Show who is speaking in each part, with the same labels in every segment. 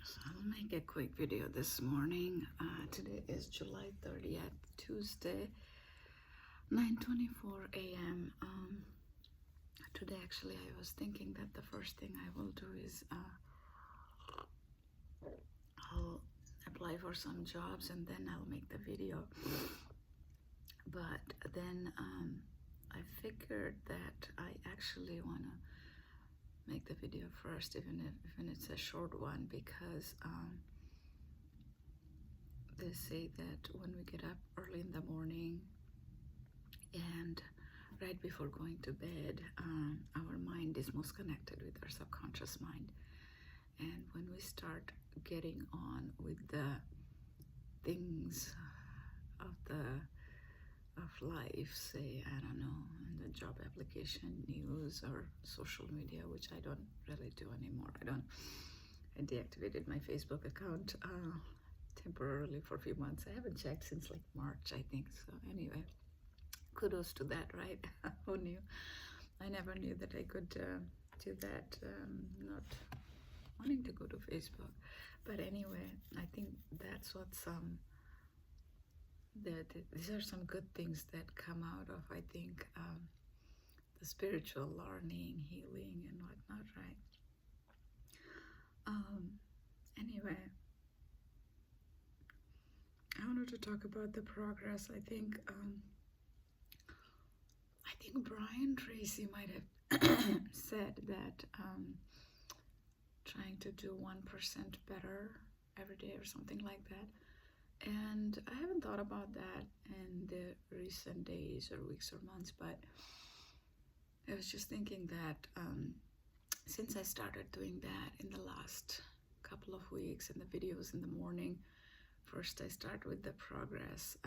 Speaker 1: So I'll make a quick video this morning. Today is July 30th, Tuesday, 9:24 a.m. Today actually I was thinking that the first thing I will do is I'll apply for some jobs and then I'll make the video. But then I figured that I actually want to make the video first, even it's a short one, because they say that when we get up early in the morning and right before going to bed, our mind is most connected with our subconscious mind. And when we start getting on with the things of life, say, I don't know, in the job application, news, or social media, which I don't really do anymore. I deactivated my Facebook account temporarily for a few months. I haven't checked since like March, I think. So anyway, kudos to that, right? Who knew? I never knew that I could do that, not wanting to go to Facebook. But anyway, I think that's what's these are some good things that come out of, I think, the spiritual learning, healing, and whatnot, right? Anyway, I wanted to talk about the progress. I think Brian Tracy might have said that trying to do 1% better every day or something like that. And I haven't thought about that in the recent days or weeks or months, but I was just thinking that since I started doing that in the last couple of weeks in the videos in the morning, first I start with the progress.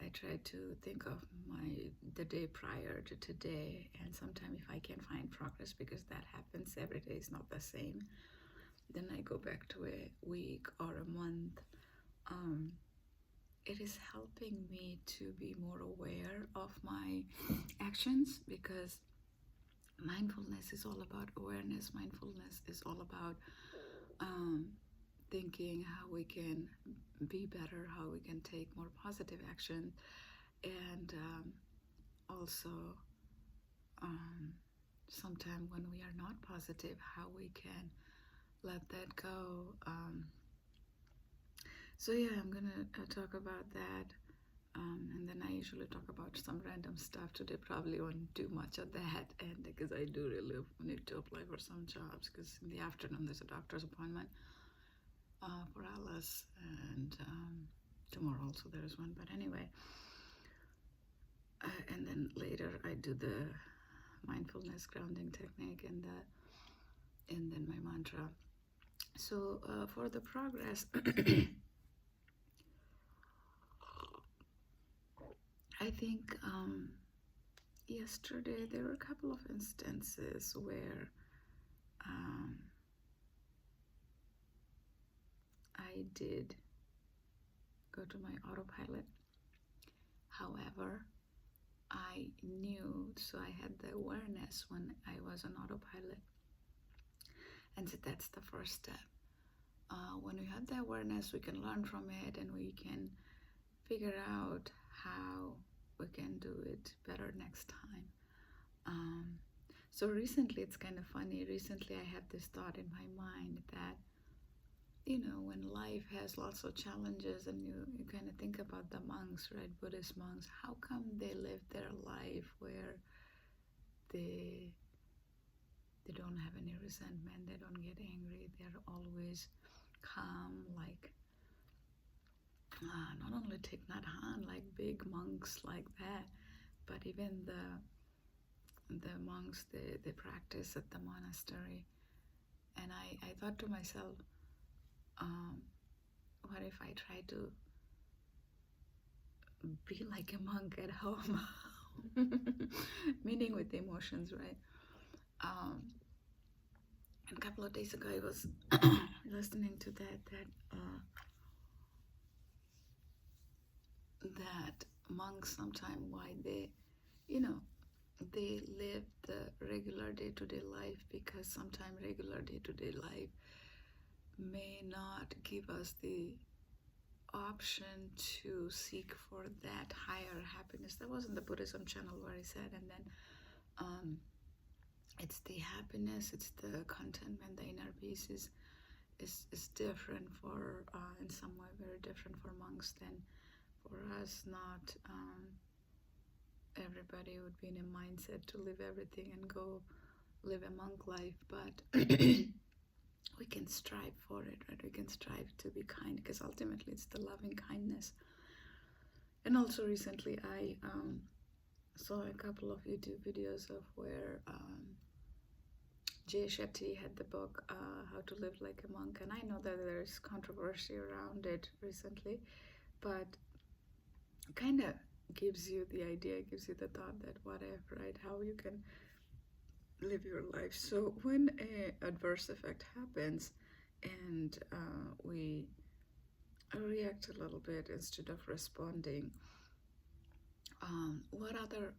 Speaker 1: I try to think of the day prior to today, and sometimes if I can find progress, because that happens, every day is not the same, then I go back to a week or a month. It is helping me to be more aware of my actions, because mindfulness is all about awareness. Mindfulness is all about thinking how we can be better, how we can take more positive action, and also sometime when we are not positive, how we can let that go. So yeah, I'm gonna talk about that, and then I usually talk about some random stuff. Today probably won't do much of that, and because I do really need to apply for some jobs, because in the afternoon there's a doctor's appointment for Alice, and tomorrow also there is one. But anyway, and then later I do the mindfulness grounding technique and then my mantra. So for the progress. I think yesterday there were a couple of instances where I did go to my autopilot. However, I knew, so I had the awareness when I was on autopilot. And so that's the first step. When we have the awareness, we can learn from it, and we can figure out how we can do it better next time. So recently, it's kind of funny. Recently, I had this thought in my mind that, you know, when life has lots of challenges, and you kind of think about the monks, right? Buddhist monks, how come they live their life where they don't have any resentment, they don't get angry, they're always calm, like not only Thich Nhat Hanh, like big monks like that, but even the monks they practice at the monastery. And I thought to myself, what if I try to be like a monk at home? Meaning with emotions, right? And a couple of days ago I was listening to that monks sometimes, why they, you know, they live the regular day-to-day life, because sometimes regular day-to-day life may not give us the option to seek for that higher happiness. That was in the Buddhism channel where I said, and then it's the happiness, it's the contentment, the inner peace is different for, in some way, very different for monks than for us. Not everybody would be in a mindset to leave everything and go live a monk life, but we can strive for it, right? We can strive to be kind, because ultimately it's the loving kindness. And also recently I saw a couple of YouTube videos of where Jay Shetty had the book How to Live Like a Monk, and I know that there's controversy around it recently, but kind of gives you the idea, gives you the thought that what if, right? How you can live your life. So when a adverse effect happens and we react a little bit instead of responding, what other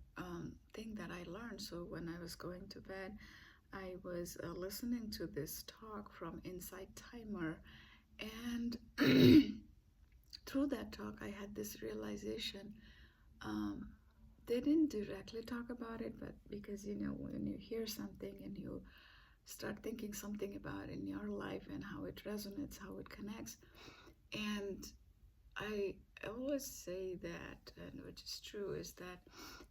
Speaker 1: thing that I learned? So when I was going to bed, I was listening to this talk from Insight Timer, and through that talk I had this realization. They didn't directly talk about it, but because, you know, when you hear something and you start thinking something about in your life and how it resonates, how it connects. And I always say that, and which is true, is that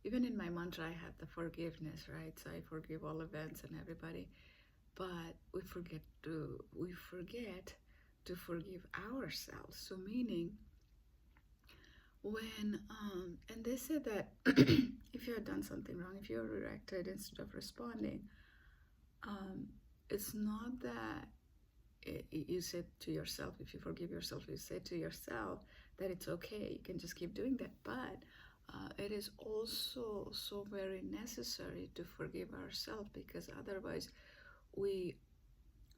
Speaker 1: even in my mantra I had the forgiveness, right? So I forgive all events and everybody, but we forget to forgive ourselves. So meaning when and they said that if you had done something wrong, if you reacted instead of responding, it's not that you said to yourself, if you forgive yourself, you say to yourself that it's okay, you can just keep doing that. But it is also so very necessary to forgive ourselves, because otherwise we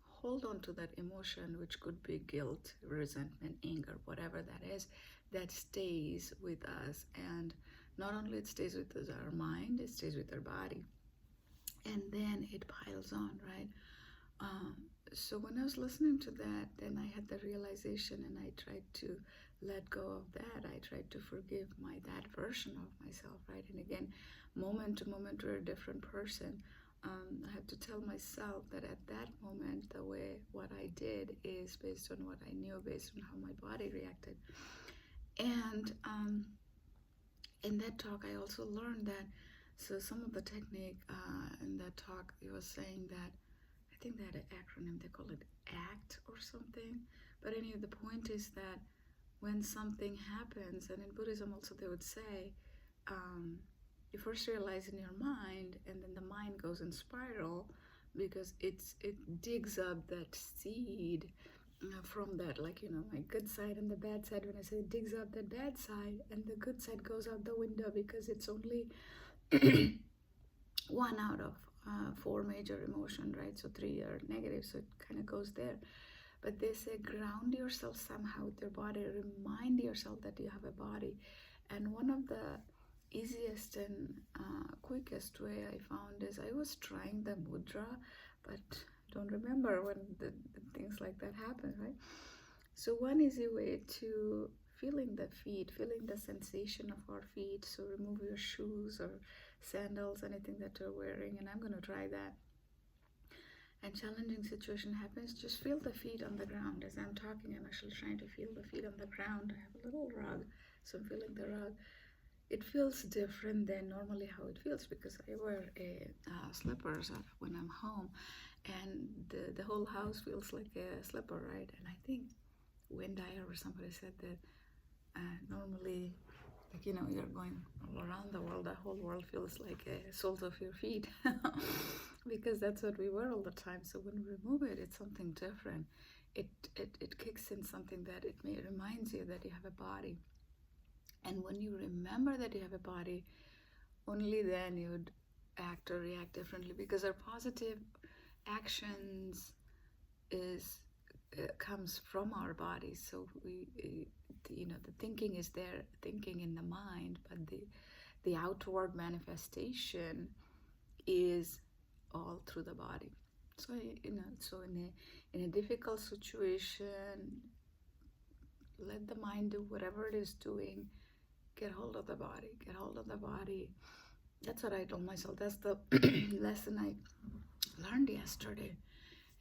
Speaker 1: hold on to that emotion, which could be guilt, resentment, anger, whatever that is, that stays with us. And not only it stays with us, our mind, it stays with our body, and then it piles on, right? So when I was listening to that, then I had the realization, and I tried to let go of that. I tried to forgive that version of myself, right? And again, moment to moment, we're a different person. I had to tell myself that at that moment, what I did is based on what I knew, based on how my body reacted. And in that talk, I also learned that, so some of the technique in that talk, it was saying that, I think they had an acronym, they call it ACT or something. But anyway, the point is that when something happens, and in Buddhism also they would say, you first realize in your mind, and then the mind goes in spiral, because it digs up that seed from that, like, you know, my good side and the bad side. When I say it digs up the bad side, and the good side goes out the window, because it's only one out of four major emotion, right? So three are negative, so it kind of goes there. But they say ground yourself somehow with your body, remind yourself that you have a body. And one of the easiest and quickest way I found is, I was trying the mudra, but don't remember when the things like that happen, right? So one easy way to feeling the feet, feeling the sensation of our feet. So remove your shoes or sandals, anything that you're wearing, and I'm going to try that. And challenging situation happens, just feel the feet on the ground. As I'm talking, I'm actually trying to feel the feet on the ground. I have a little rug, so I'm feeling the rug. It feels different than normally how it feels, because I wear slippers when I'm home, and the whole house feels like a slipper, right? And I think Wayne Dyer or somebody said that normally, like, you know, you're going all around the world, the whole world feels like soles of your feet, because that's what we wear all the time. So when we remove it, it's something different. It kicks in something that it reminds you that you have a body. And when you remember that you have a body, only then you would act or react differently, because our positive actions comes from our bodies. So the thinking is there, thinking in the mind, but the outward manifestation is all through the body. So in a difficult situation, let the mind do whatever it is doing. Get hold of the body. Get hold of the body. That's what I told myself. That's the lesson I learned yesterday,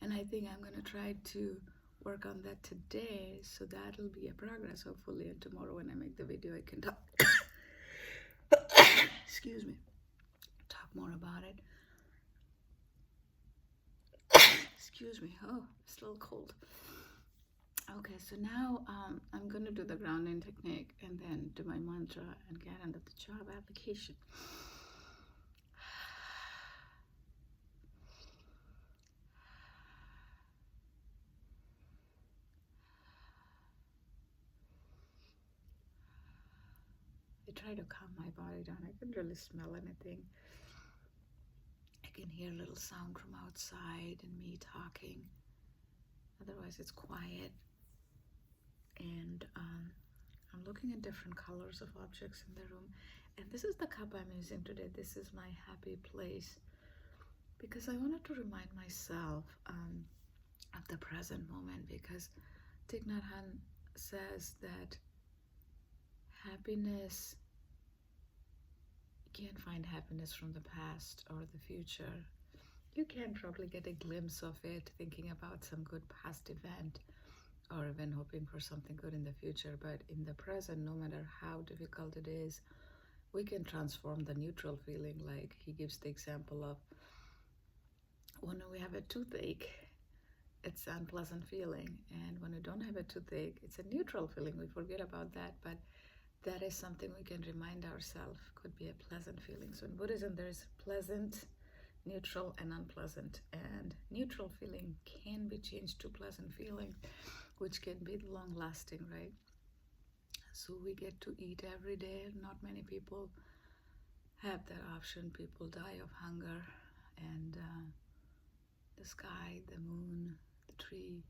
Speaker 1: and I think I'm gonna try to work on that today. So that'll be a progress, hopefully. And tomorrow, when I make the video, I can talk. Excuse me. Talk more about it. Excuse me. Oh, it's a little cold. Okay, so now I'm going to do the grounding technique and then do my mantra and get into the job application. I try to calm my body down. I can really smell anything. I can hear a little sound from outside and me talking. Otherwise, it's quiet. And I'm looking at different colors of objects in the room. And this is the cup I'm using today. This is my happy place. Because I wanted to remind myself of the present moment. Because Thich Nhat Hanh says that happiness, you can't find happiness from the past or the future. You can probably get a glimpse of it thinking about some good past event or even hoping for something good in the future. But in the present, no matter how difficult it is, we can transform the neutral feeling. Like he gives the example of when we have a toothache, it's an unpleasant feeling. And when we don't have a toothache, it's a neutral feeling. We forget about that. But that is something we can remind ourselves could be a pleasant feeling. So in Buddhism, there's pleasant, neutral, and unpleasant. And neutral feeling can be changed to pleasant feeling, which can be long lasting, right? So we get to eat every day. Not many people have that option. People die of hunger. And the sky, the moon, the tree,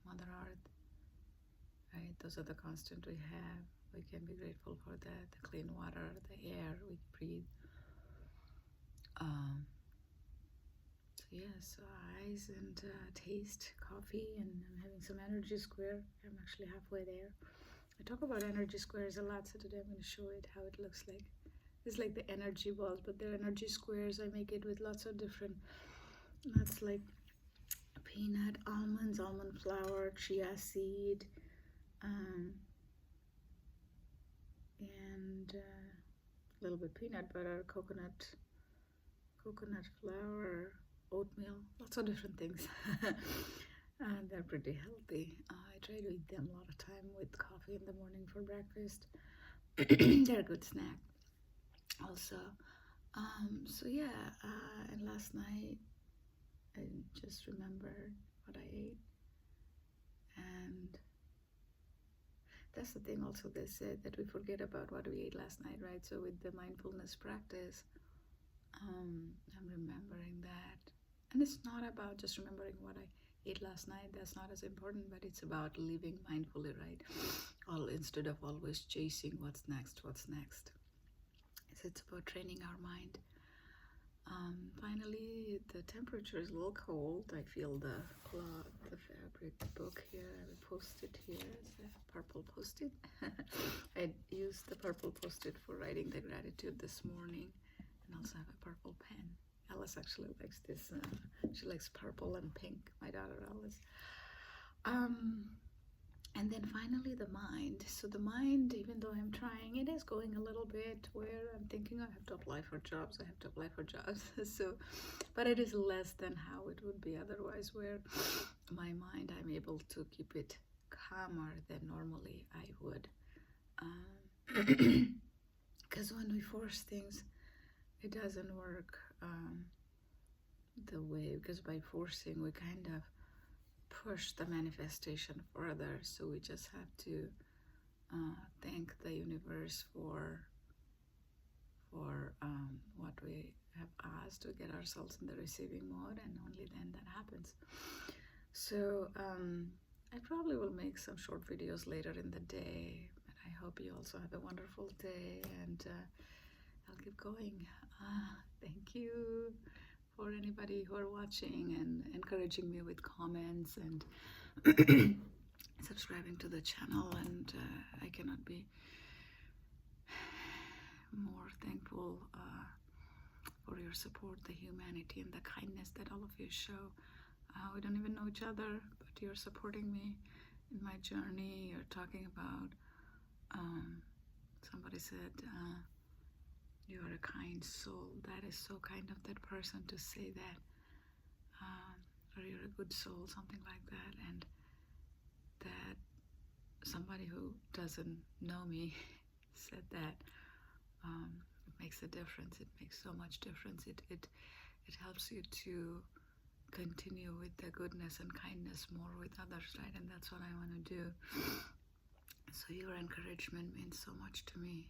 Speaker 1: Mother Earth, right? Those are the constants we have. We can be grateful for that. The clean water, the air we breathe. So yes, eyes and taste coffee, and I'm having some energy square. I'm actually halfway there. I talk about energy squares a lot, so today I'm going to show it how it looks like. It's like the energy balls, but they're energy squares. I make it with lots of different nuts like peanut, almonds, almond flour, chia seed, and a little bit peanut butter, coconut flour, oatmeal, lots of different things. And they're pretty healthy. I try to eat them a lot of time with coffee in the morning for breakfast. They're a good snack also. So yeah, and last night I just remembered what I ate. And that's the thing also, they said that we forget about what we ate last night, right? So with the mindfulness practice, I'm remembering that. And it's not about just remembering what I ate last night. That's not as important, but it's about living mindfully, right? Instead of always chasing what's next. So it's about training our mind. Finally, the temperature is a little cold. I feel the cloth, the fabric book here. I will post it here. It's a purple post-it. I used the purple post-it for writing the gratitude this morning, and also have a purple pen. Alice actually likes this. She likes purple and pink, my daughter Alice. And then finally the mind. So the mind, even though I'm trying, it is going a little bit where I'm thinking I have to apply for jobs. So, but it is less than how it would be otherwise, where my mind, I'm able to keep it calmer than normally I would. Because when we force things, it doesn't work the way, because by forcing we kind of push the manifestation further. So we just have to thank the universe for what we have asked, to get ourselves in the receiving mode, and only then that happens. So I probably will make some short videos later in the day, but I hope you also have a wonderful day, and I'll keep going. Thank you for anybody who are watching and encouraging me with comments and subscribing to the channel. And I cannot be more thankful for your support, the humanity and the kindness that all of you show. We don't even know each other, but you're supporting me in my journey. You're talking about, somebody said, you are a kind soul. That is so kind of that person to say that. Or you're a good soul, something like that. And that somebody who doesn't know me said that. It makes a difference. It makes so much difference. It helps you to continue with the goodness and kindness more with others, right? And that's what I want to do. So your encouragement means so much to me.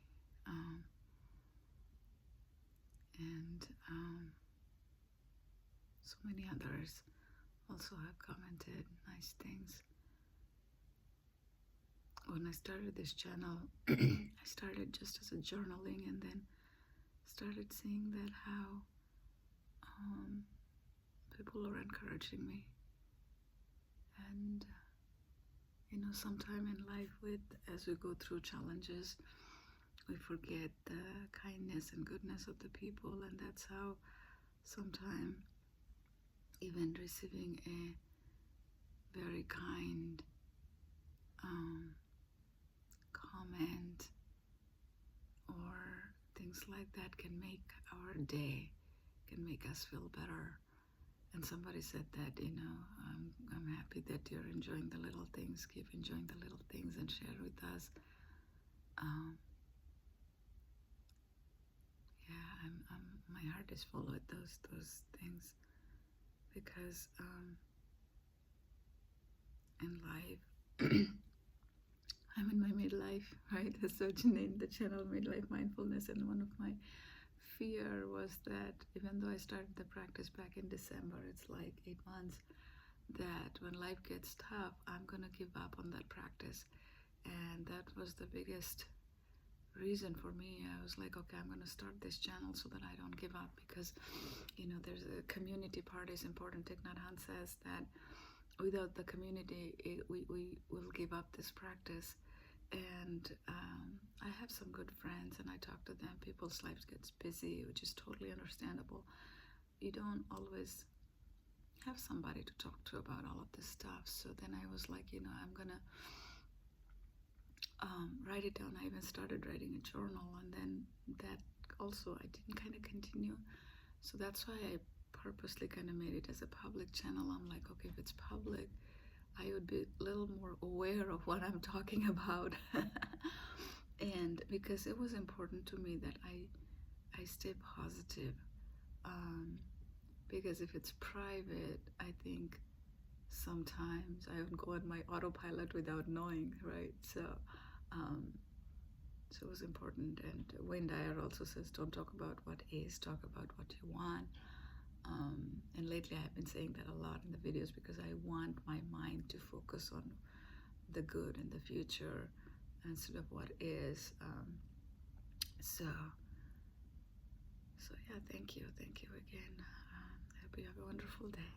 Speaker 1: And so many others also have commented nice things. When I started this channel, I started just as a journaling, and then started seeing that how people are encouraging me. And sometime in life, as we go through challenges, we forget the kindness and goodness of the people, and that's how sometime even receiving a very kind comment or things like that can make our day, can make us feel better. And somebody said that, I'm happy that you're enjoying the little things. Keep enjoying the little things and share with us. My heart is full with those things, because in life, I'm in my midlife, right? As such, named the channel Midlife Mindfulness, and one of my fear was that even though I started the practice back in December, it's like 8 months, that when life gets tough, I'm gonna give up on that practice. And that was the biggest reason for me. I was like, okay, I'm gonna start this channel so that I don't give up, because there's a community part is important. Thich Nhat Hanh says that without the community, we will give up this practice. And I have some good friends, and I talk to them. People's lives gets busy, which is totally understandable. You don't always have somebody to talk to about all of this stuff. So then I was like, I'm gonna write it down. I even started writing a journal, and then that also I didn't kind of continue. So that's why I purposely kind of made it as a public channel. I'm like, okay, if it's public, I would be a little more aware of what I'm talking about. And because it was important to me that I stay positive, because if it's private, I think sometimes I would go on my autopilot without knowing, right? So it was important. And Wayne Dyer also says, don't talk about what is, talk about what you want. And lately I've been saying that a lot in the videos, because I want my mind to focus on the good and the future instead of what is. So yeah, thank you again. I hope you have a wonderful day.